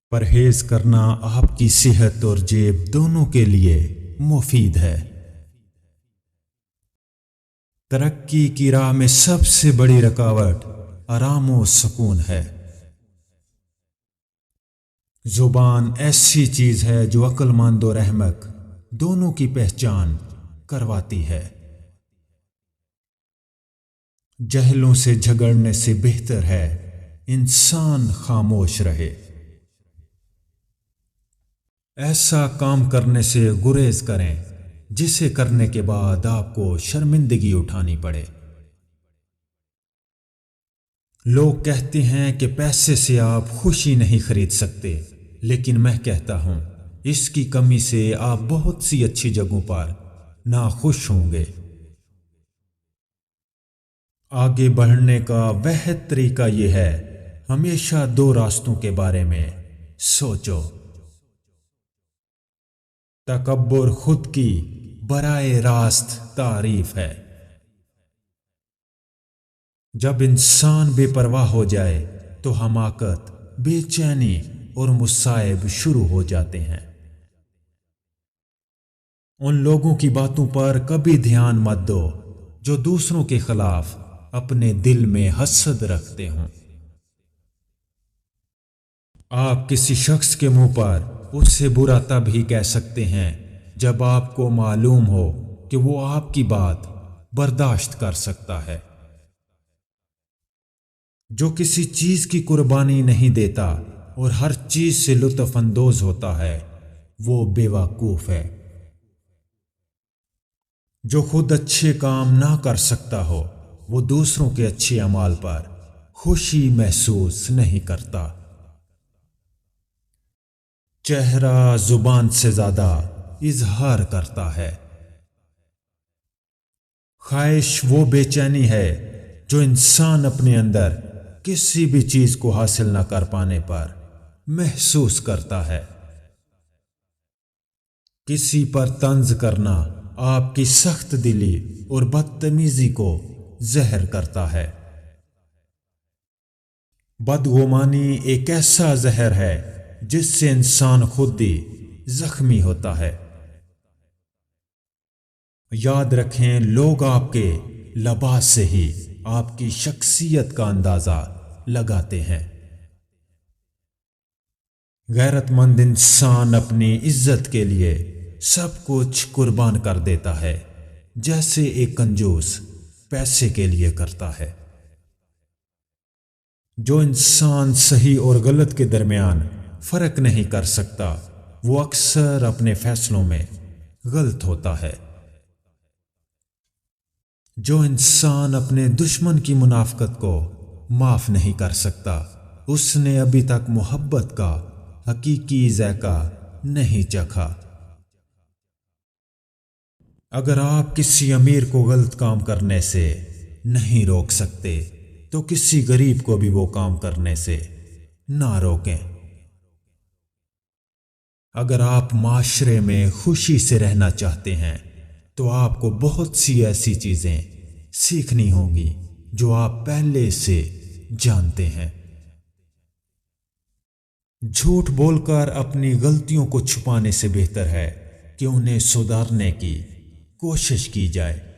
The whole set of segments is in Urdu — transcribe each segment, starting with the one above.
پرہیز کرنا آپ کی صحت اور جیب دونوں کے لیے مفید ہے۔ ترقی کی راہ میں سب سے بڑی رکاوٹ آرام و سکون ہے۔ زبان ایسی چیز ہے جو عقل مند اور احمق دونوں کی پہچان کرواتی ہے۔ جہلوں سے جھگڑنے سے بہتر ہے انسان خاموش رہے۔ ایسا کام کرنے سے گریز کریں جسے کرنے کے بعد آپ کو شرمندگی اٹھانی پڑے۔ لوگ کہتے ہیں کہ پیسے سے آپ خوشی نہیں خرید سکتے، لیکن میں کہتا ہوں اس کی کمی سے آپ بہت سی اچھی جگہوں پر ناخوش ہوں گے۔ آگے بڑھنے کا واحد طریقہ یہ ہے، ہمیشہ دو راستوں کے بارے میں سوچو۔ تکبر خود کی براہ راست تعریف ہے۔ جب انسان بے پرواہ ہو جائے تو حماقت، بے چینی اور مصائب شروع ہو جاتے ہیں۔ ان لوگوں کی باتوں پر کبھی دھیان مت دو جو دوسروں کے خلاف اپنے دل میں حسد رکھتے ہوں۔ آپ کسی شخص کے منہ پر اس سے برا تب ہی کہہ سکتے ہیں جب آپ کو معلوم ہو کہ وہ آپ کی بات برداشت کر سکتا ہے۔ جو کسی چیز کی قربانی نہیں دیتا اور ہر چیز سے لطف اندوز ہوتا ہے وہ بے وقوف ہے۔ جو خود اچھے کام نہ کر سکتا ہو وہ دوسروں کے اچھے اعمال پر خوشی محسوس نہیں کرتا۔ چہرہ زبان سے زیادہ اظہار کرتا ہے۔ خواہش وہ بے چینی ہے جو انسان اپنے اندر کسی بھی چیز کو حاصل نہ کر پانے پر محسوس کرتا ہے۔ کسی پر طنز کرنا آپ کی سخت دلی اور بدتمیزی کو ظاہر کرتا ہے۔ بدگمانی ایک ایسا زہر ہے جس سے انسان خود ہی زخمی ہوتا ہے۔ یاد رکھیں لوگ آپ کے لباس سے ہی آپ کی شخصیت کا اندازہ لگاتے ہیں۔ غیرت مند انسان اپنی عزت کے لیے سب کچھ قربان کر دیتا ہے، جیسے ایک کنجوس پیسے کے لیے کرتا ہے۔ جو انسان صحیح اور غلط کے درمیان فرق نہیں کر سکتا وہ اکثر اپنے فیصلوں میں غلط ہوتا ہے۔ جو انسان اپنے دشمن کی منافقت کو معاف نہیں کر سکتا اس نے ابھی تک محبت کا حقیقی ذائقہ نہیں چکھا۔ اگر آپ کسی امیر کو غلط کام کرنے سے نہیں روک سکتے تو کسی غریب کو بھی وہ کام کرنے سے نہ روکیں۔ اگر آپ معاشرے میں خوشی سے رہنا چاہتے ہیں تو آپ کو بہت سی ایسی چیزیں سیکھنی ہوں گی جو آپ پہلے سے جانتے ہیں۔ جھوٹ بول کر اپنی غلطیوں کو چھپانے سے بہتر ہے کہ انہیں سدھارنے کی کوشش کی جائے۔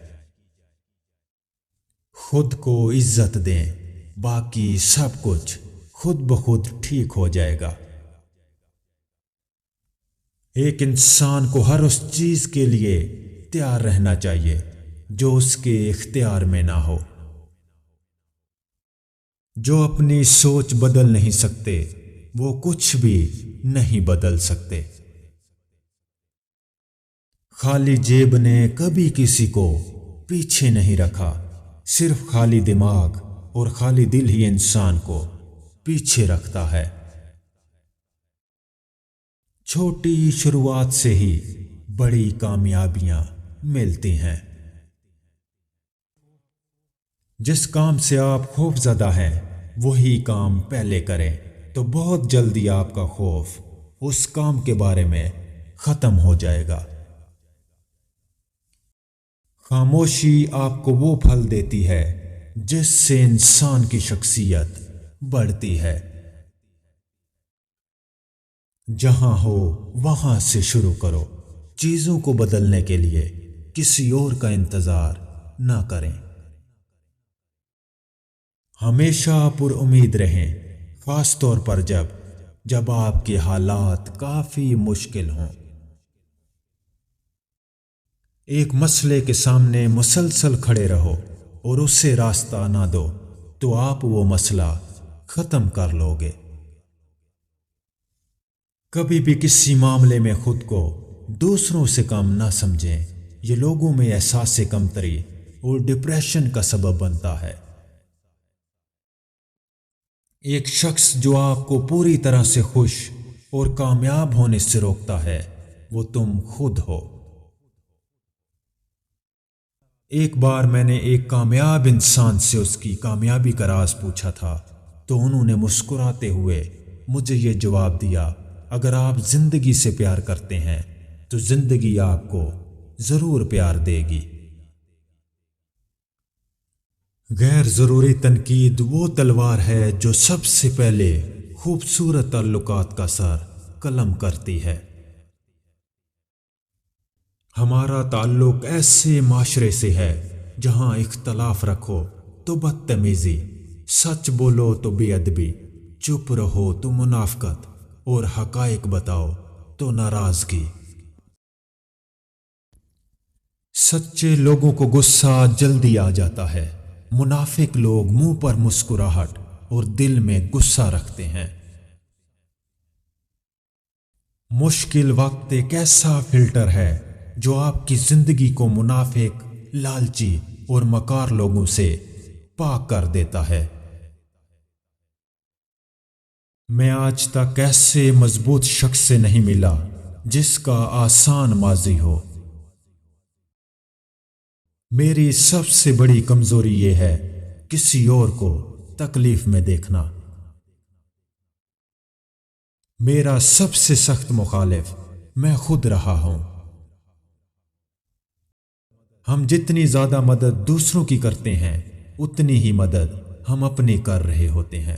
خود کو عزت دیں، باقی سب کچھ خود بخود ٹھیک ہو جائے گا۔ ایک انسان کو ہر اس چیز کے لیے تیار رہنا چاہیے جو اس کے اختیار میں نہ ہو۔ جو اپنی سوچ بدل نہیں سکتے وہ کچھ بھی نہیں بدل سکتے۔ خالی جیب نے کبھی کسی کو پیچھے نہیں رکھا، صرف خالی دماغ اور خالی دل ہی انسان کو پیچھے رکھتا ہے۔ چھوٹی شروعات سے ہی بڑی کامیابیاں ملتی ہیں۔ جس کام سے آپ خوف زدہ ہیں وہی کام پہلے کریں تو بہت جلدی آپ کا خوف اس کام کے بارے میں ختم ہو جائے گا۔ خاموشی آپ کو وہ پھل دیتی ہے جس سے انسان کی شخصیت بڑھتی ہے۔ جہاں ہو وہاں سے شروع کرو۔ چیزوں کو بدلنے کے لیے کسی اور کا انتظار نہ کریں۔ ہمیشہ پر امید رہیں، خاص طور پر جب آپ کے حالات کافی مشکل ہوں۔ ایک مسئلے کے سامنے مسلسل کھڑے رہو اور اسے راستہ نہ دو تو آپ وہ مسئلہ ختم کر لو گے۔ کبھی بھی کسی معاملے میں خود کو دوسروں سے کم نہ سمجھیں، یہ لوگوں میں احساس کمتری اور ڈپریشن کا سبب بنتا ہے۔ ایک شخص جو آپ کو پوری طرح سے خوش اور کامیاب ہونے سے روکتا ہے وہ تم خود ہو۔ ایک بار میں نے ایک کامیاب انسان سے اس کی کامیابی کا راز پوچھا تھا تو انہوں نے مسکراتے ہوئے مجھے یہ جواب دیا، اگر آپ زندگی سے پیار کرتے ہیں تو زندگی آپ کو ضرور پیار دے گی۔ غیر ضروری تنقید وہ تلوار ہے جو سب سے پہلے خوبصورت تعلقات کا سر قلم کرتی ہے۔ ہمارا تعلق ایسے معاشرے سے ہے جہاں اختلاف رکھو تو بدتمیزی، سچ بولو تو بے ادبی، چپ رہو تو منافقت اور حقائق بتاؤ تو ناراضگی۔ سچے لوگوں کو غصہ جلدی آ جاتا ہے، منافق لوگ منہ پر مسکراہٹ اور دل میں غصہ رکھتے ہیں۔ مشکل وقت ایک ایسا فلٹر ہے جو آپ کی زندگی کو منافق، لالچی اور مکار لوگوں سے پاک کر دیتا ہے۔ میں آج تک ایسے مضبوط شخص سے نہیں ملا جس کا آسان ماضی ہو۔ میری سب سے بڑی کمزوری یہ ہے کسی اور کو تکلیف میں دیکھنا۔ میرا سب سے سخت مخالف میں خود رہا ہوں۔ ہم جتنی زیادہ مدد دوسروں کی کرتے ہیں اتنی ہی مدد ہم اپنی کر رہے ہوتے ہیں۔